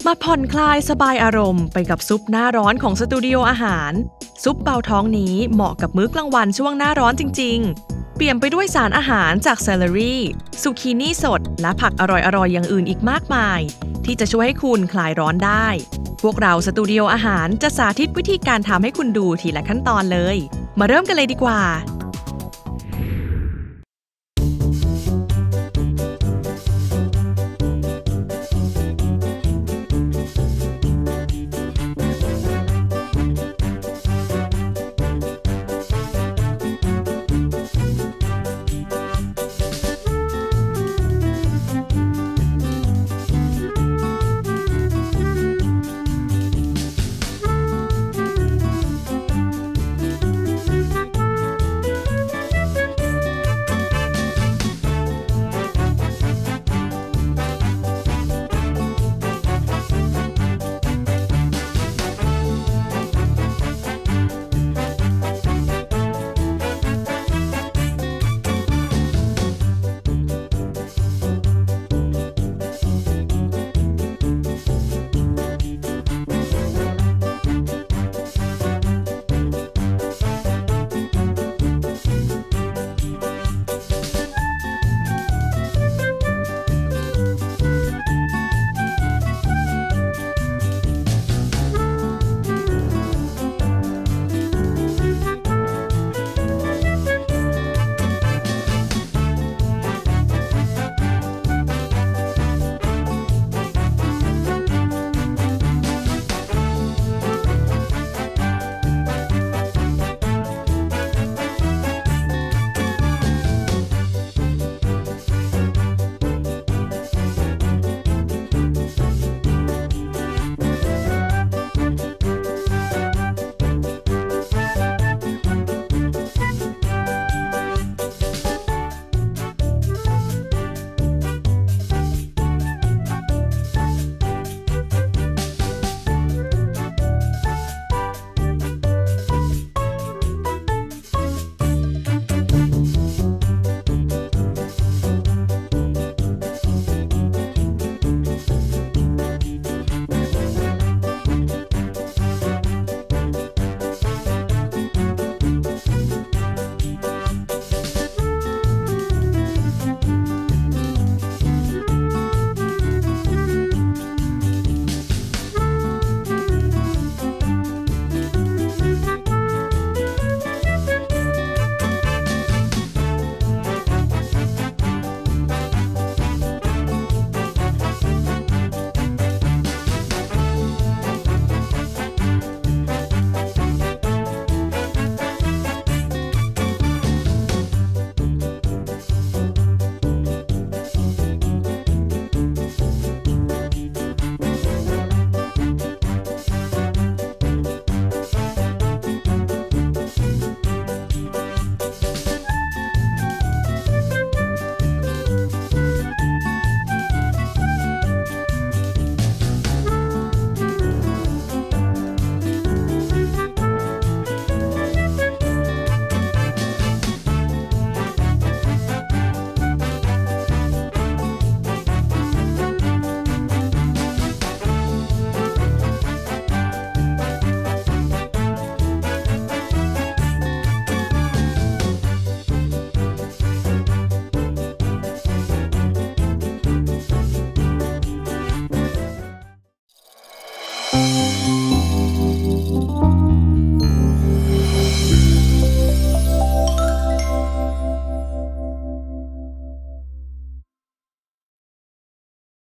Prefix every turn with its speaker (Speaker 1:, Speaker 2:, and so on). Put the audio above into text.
Speaker 1: มาผ่อนคลายสบายอารมณ์ไปกับซุปหน้าร้อนของสตูดิโออาหารซุปเบาท้องนี้เหมาะกับมื้อกลางวันช่วงหน้าร้อนจริงๆเปี่ยมไปด้วยสารอาหารจากเซเลอรี่ซูกินี่สดและผักอร่อยๆอย่างอื่นอีกมากมายที่จะช่วยให้คุณคลายร้อนได้พวกเราสตูดิโออาหารจะสาธิตวิธีการทำให้คุณดูทีละขั้นตอนเลยมาเริ่มกันเลยดีกว่า